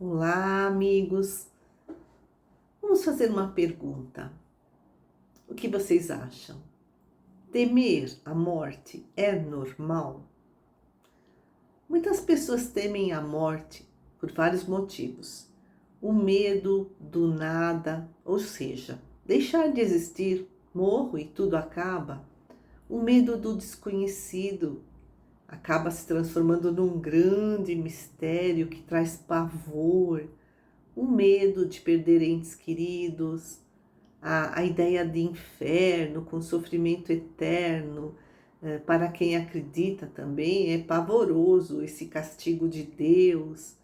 Olá, amigos. Vamos fazer uma pergunta. O que vocês acham? Temer a morte é normal? Muitas pessoas temem a morte por vários motivos. O medo do nada, ou seja, deixar de existir, morro e tudo acaba. O medo do desconhecido acaba se transformando num grande mistério que traz pavor. O medo de perder entes queridos, a ideia de inferno com sofrimento eterno, para quem acredita também, é pavoroso esse castigo de Deus.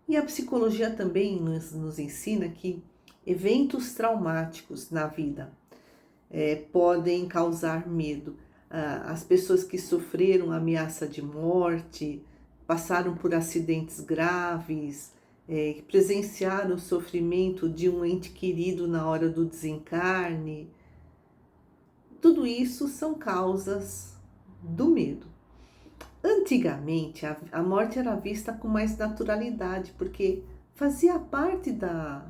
E a psicologia também nos ensina que eventos traumáticos na vida podem causar medo. As pessoas que sofreram ameaça de morte, passaram por acidentes graves, presenciaram o sofrimento de um ente querido na hora do desencarne. Tudo isso são causas do medo. Antigamente, a morte era vista com mais naturalidade, porque fazia parte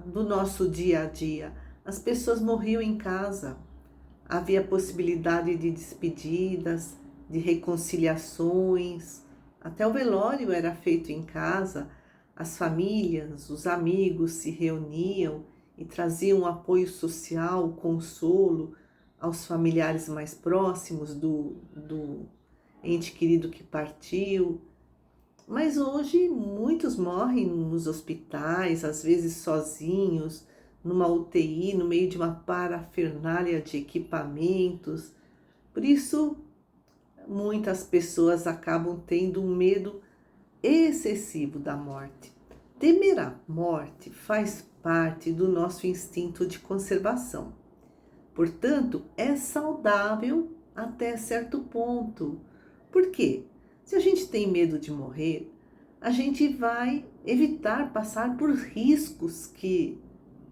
do nosso dia a dia. As pessoas morriam em casa, havia possibilidade de despedidas, de reconciliações, até o velório era feito em casa, as famílias, os amigos se reuniam e traziam apoio social, consolo aos familiares mais próximos do ente querido que partiu. Mas hoje muitos morrem nos hospitais, às vezes sozinhos, numa UTI, no meio de uma parafernália de equipamentos. Por isso, muitas pessoas acabam tendo um medo excessivo da morte. Temer a morte faz parte do nosso instinto de conservação. Portanto, é saudável até certo ponto. Por quê? Se a gente tem medo de morrer, a gente vai evitar passar por riscos que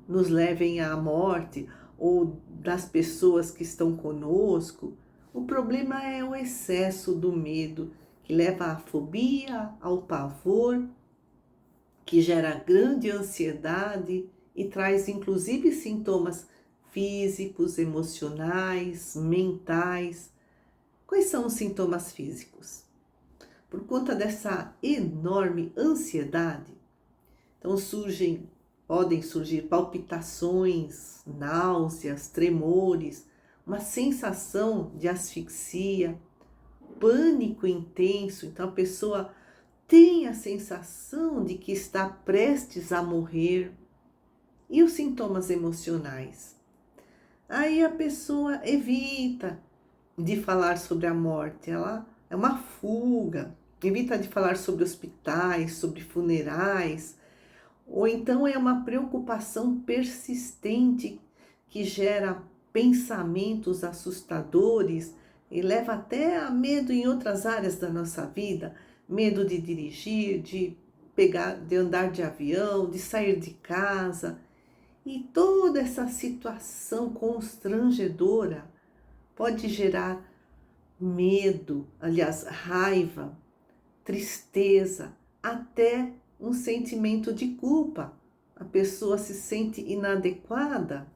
nos levem à morte ou das pessoas que estão conosco. O problema é o excesso do medo, que leva à fobia, ao pavor, que gera grande ansiedade e traz inclusive sintomas físicos, emocionais, mentais. Quais são os sintomas físicos? Por conta dessa enorme ansiedade, então podem surgir palpitações, náuseas, tremores, uma sensação de asfixia, pânico intenso. Então a pessoa tem a sensação de que está prestes a morrer. E os sintomas emocionais? Aí a pessoa evita de falar sobre a morte, ela é uma fuga, evita de falar sobre hospitais, sobre funerais, ou então é uma preocupação persistente que gera pensamentos assustadores e leva até a medo em outras áreas da nossa vida, medo de dirigir, de andar de avião, de sair de casa. E toda essa situação constrangedora pode gerar medo, aliás, raiva, tristeza, até um sentimento de culpa. A pessoa se sente inadequada.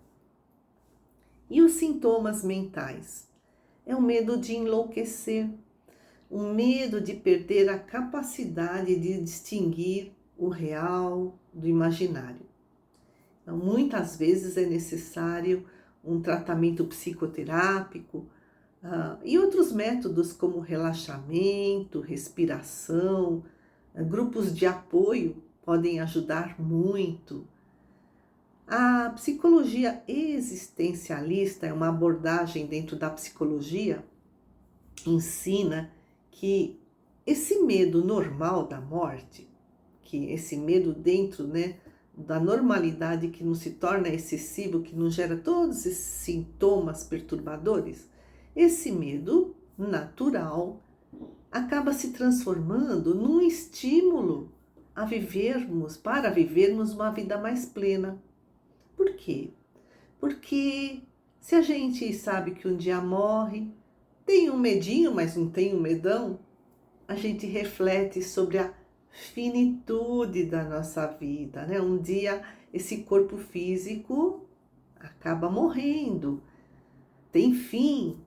E os sintomas mentais? É o medo de enlouquecer, o medo de perder a capacidade de distinguir o real do imaginário. Então, muitas vezes é necessário um tratamento psicoterápico e outros métodos como relaxamento, respiração, grupos de apoio podem ajudar muito. A psicologia existencialista é uma abordagem dentro da psicologia, ensina que esse medo normal da morte, que esse medo dentro, da normalidade que não se torna excessivo, que não gera todos esses sintomas perturbadores, esse medo natural acaba se transformando num estímulo para vivermos uma vida mais plena. Por quê? Porque se a gente sabe que um dia morre, tem um medinho, mas não tem um medão, a gente reflete sobre a finitude da nossa vida, né? Um dia esse corpo físico acaba morrendo, tem fim.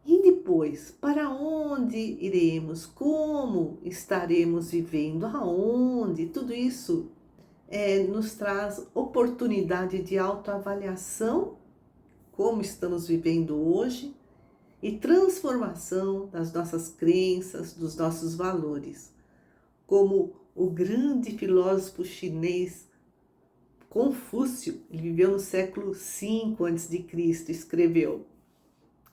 E depois, para onde iremos? Como estaremos vivendo? Aonde? Tudo isso nos traz oportunidade de autoavaliação, como estamos vivendo hoje, e transformação das nossas crenças, dos nossos valores. Como o grande filósofo chinês Confúcio, ele viveu no século V a.C., escreveu: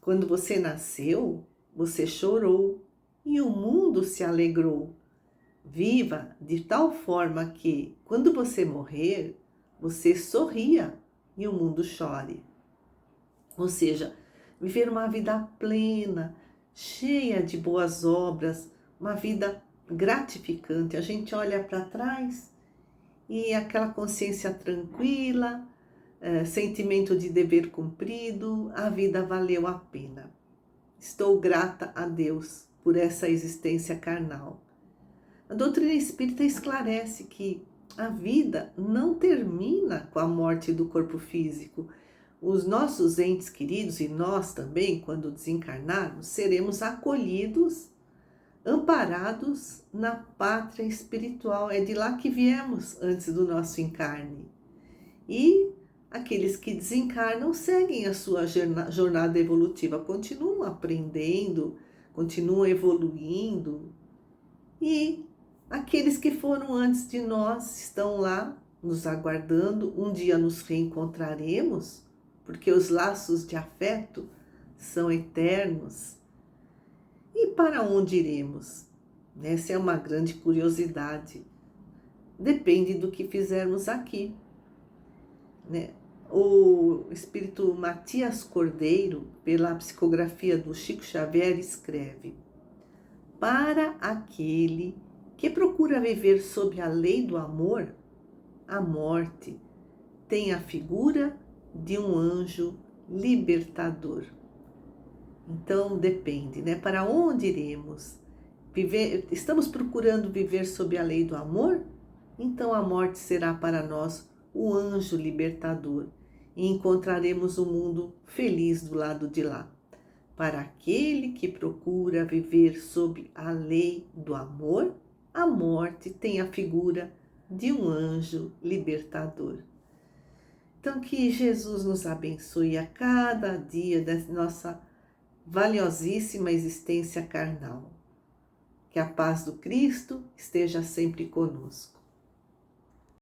quando você nasceu, você chorou e o mundo se alegrou. Viva de tal forma que, quando você morrer, você sorria e o mundo chore. Ou seja, viver uma vida plena, cheia de boas obras, uma vida gratificante. A gente olha para trás e aquela consciência tranquila, sentimento de dever cumprido, a vida valeu a pena. Estou grata a Deus por essa existência carnal. A doutrina espírita esclarece que a vida não termina com a morte do corpo físico. Os nossos entes queridos e nós também, quando desencarnarmos, seremos acolhidos, amparados na pátria espiritual. É de lá que viemos antes do nosso encarne. E aqueles que desencarnam seguem a sua jornada evolutiva, continuam aprendendo, continuam evoluindo. E aqueles que foram antes de nós estão lá nos aguardando. Um dia nos reencontraremos, porque os laços de afeto são eternos. E para onde iremos? Essa é uma grande curiosidade. Depende do que fizermos aqui, né? O espírito Matias Cordeiro, pela psicografia do Chico Xavier, escreve: para aquele que procura viver sob a lei do amor, a morte tem a figura de um anjo libertador. Então depende, né? Para onde iremos? Estamos procurando viver sob a lei do amor? Então a morte será para nós o anjo libertador e encontraremos um mundo feliz do lado de lá. Para aquele que procura viver sob a lei do amor, a morte tem a figura de um anjo libertador. Então que Jesus nos abençoe a cada dia da nossa valiosíssima existência carnal. Que a paz do Cristo esteja sempre conosco.